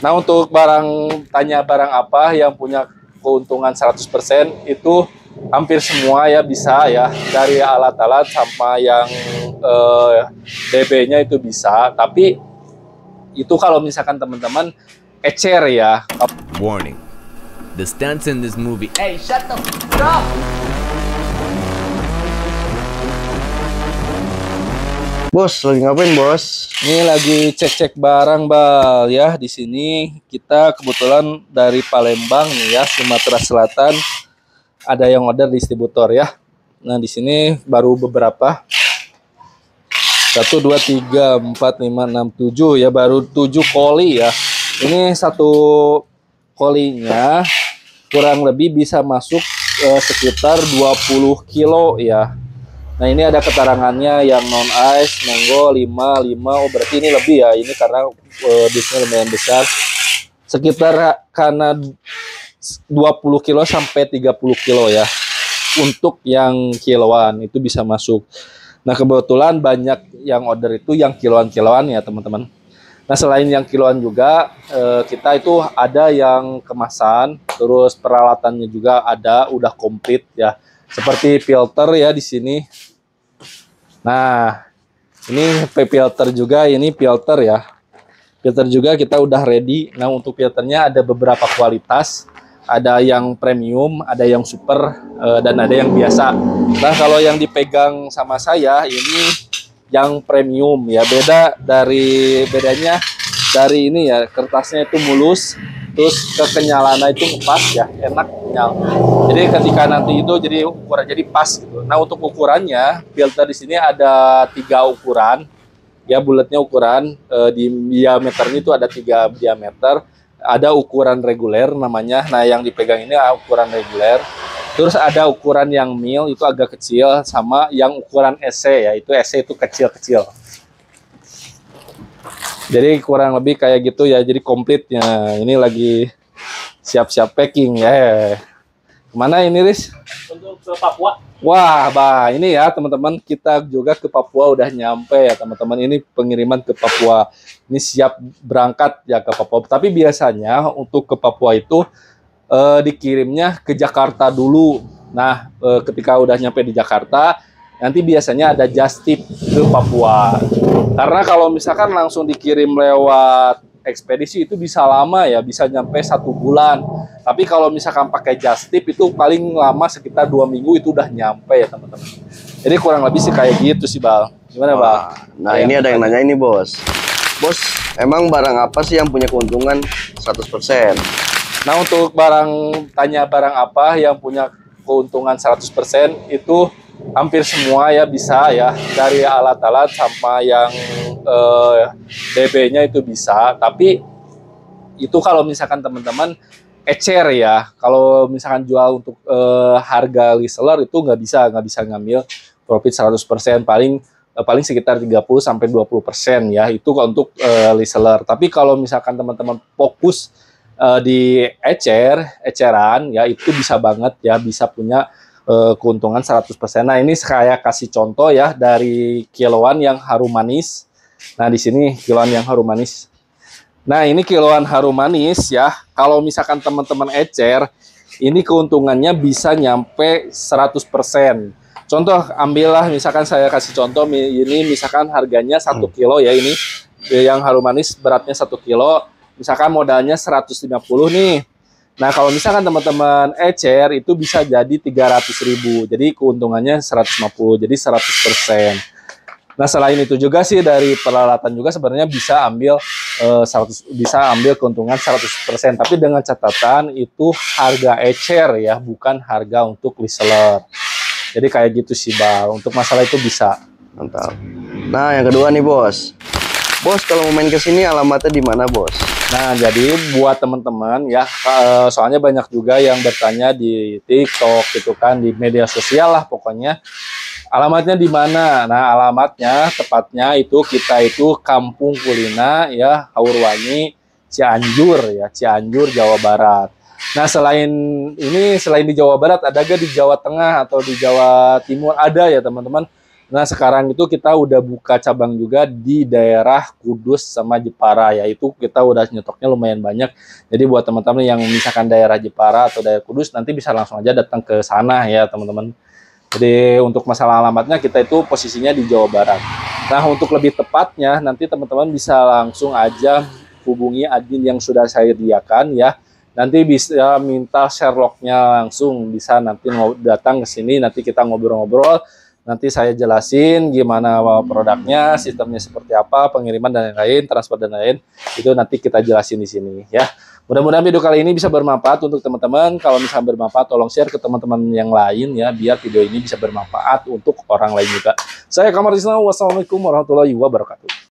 Nah, untuk tanya barang apa yang punya keuntungan 100% itu hampir semua ya bisa ya, dari alat-alat sama yang DB-nya itu bisa. Tapi itu kalau misalkan teman-teman ecer ya. Warning. The stunts in this movie. Hey, shut the f up! Bos, lagi ngapain, Bos? Ini lagi cek-cek barang, Bal, ya. Di sini kita kebetulan dari Palembang nih ya, Sumatera Selatan. Ada yang order distributor ya. Nah, di sini baru beberapa. 1 2 3 4 5 6 7 ya, baru 7 koli ya. Ini satu kolinya kurang lebih bisa masuk sekitar 20 kilo ya. Nah, ini ada keterangannya yang non ice, mango 5. Oh, berarti ini lebih ya. Ini karena disnya lumayan besar. Sekitar karena 20 kilo sampai 30 kilo ya. Untuk yang kiloan itu bisa masuk. Nah, kebetulan banyak yang order itu yang kiloan-kiloan ya, teman-teman. Nah, selain yang kiloan juga kita itu ada yang kemasan, terus peralatannya juga ada udah komplit ya. Seperti filter ya di sini. Nah, ini filter juga, ini filter ya. Filter juga kita udah ready. Nah, untuk filternya ada beberapa kualitas. Ada yang premium, ada yang super, dan ada yang biasa. Nah, kalau yang dipegang sama saya ini yang premium ya. Bedanya dari ini ya, kertasnya itu mulus. Terus kekenyalannya itu pas ya, enak kenyal. Jadi ketika nanti itu jadi ukuran jadi pas gitu. Nah, untuk ukurannya filter di sini ada 3 ukuran. Ya, bulatnya ukuran di diameternya itu ada 3 diameter. Ada ukuran reguler namanya. Nah, yang dipegang ini ukuran reguler. Terus ada ukuran yang mil itu agak kecil, sama yang ukuran SC ya, itu SC itu kecil-kecil. Jadi kurang lebih kayak gitu ya, jadi komplitnya. Ini lagi siap-siap packing ya. Kemana ini, Riz? Untuk ke Papua. Wah, bah, ini ya teman-teman, kita juga ke Papua udah nyampe ya teman-teman. Ini pengiriman ke Papua. Ini siap berangkat ya ke Papua. Tapi biasanya untuk ke Papua itu dikirimnya ke Jakarta dulu. Nah, ketika udah nyampe di Jakarta, nanti biasanya ada just tip ke Papua. Karena kalau misalkan langsung dikirim lewat ekspedisi itu bisa lama ya, bisa nyampe 1 bulan. Tapi kalau misalkan pakai just tip itu paling lama sekitar 2 minggu itu udah nyampe ya teman-teman. Jadi kurang lebih sih kayak gitu sih, Bal. Gimana, Bal? Nah, ini ada yang nanya ini, Bos. Bos, emang barang apa sih yang punya keuntungan 100%? Nah, untuk tanya barang apa yang punya keuntungan 100% itu hampir semua ya bisa ya, dari alat-alat sama yang DB-nya itu bisa. Tapi itu kalau misalkan teman-teman ecer ya, kalau misalkan jual untuk harga reseller itu nggak bisa ngambil profit 100%, paling sekitar 30-20% ya, itu untuk reseller. Tapi kalau misalkan teman-teman fokus di eceran ya, itu bisa banget ya, bisa punya keuntungan 100%. Nah, ini saya kasih contoh ya dari kiloan yang harum manis. Nah, di sini kiloan yang harum manis. Nah, ini kiloan harum manis ya. Kalau misalkan teman-teman ecer, ini keuntungannya bisa nyampe 100%. Contoh, ambillah misalkan saya kasih contoh, ini misalkan harganya 1 kilo ya, ini yang harum manis beratnya 1 kilo. Misalkan modalnya 150 nih. Nah, kalau misalkan teman-teman ecer itu bisa jadi 300.000. Jadi keuntungannya 150, jadi 100%. Nah, selain itu juga sih dari peralatan juga sebenarnya bisa ambil bisa ambil keuntungan 100%, tapi dengan catatan itu harga ecer ya, bukan harga untuk reseller. Jadi kayak gitu sih, Bal. Untuk masalah itu bisa. Mantap. Nah, yang kedua nih, Bos. Bos, kalau mau main ke sini alamatnya di mana, Bos? Nah, jadi buat teman-teman ya, soalnya banyak juga yang bertanya di TikTok gitu kan, di media sosial lah pokoknya. Alamatnya di mana? Nah, alamatnya tepatnya itu kita itu Kampung Kulina ya, Haurwangi, Cianjur ya, Cianjur, Jawa Barat. Nah, selain di Jawa Barat, ada gak di Jawa Tengah atau di Jawa Timur? Ada ya, teman-teman. Nah, sekarang itu kita udah buka cabang juga di daerah Kudus sama Jepara, yaitu kita udah nyetoknya lumayan banyak. Jadi buat teman-teman yang misalkan daerah Jepara atau daerah Kudus, nanti bisa langsung aja datang ke sana ya teman-teman. Jadi untuk masalah alamatnya kita itu posisinya di Jawa Barat. Nah, untuk lebih tepatnya nanti teman-teman bisa langsung aja hubungi admin yang sudah saya sediakan ya. Nanti bisa minta Sherlocknya langsung, bisa nanti datang ke sini, nanti kita ngobrol-ngobrol. Nanti saya jelasin gimana produknya, sistemnya seperti apa, pengiriman dan lain-lain, transfer dan lain-lain. Itu nanti kita jelasin di sini ya. Mudah-mudahan video kali ini bisa bermanfaat untuk teman-teman. Kalau misalnya bermanfaat, tolong share ke teman-teman yang lain ya, biar video ini bisa bermanfaat untuk orang lain juga. Saya Kamar Rizna, wassalamualaikum warahmatullahi wabarakatuh.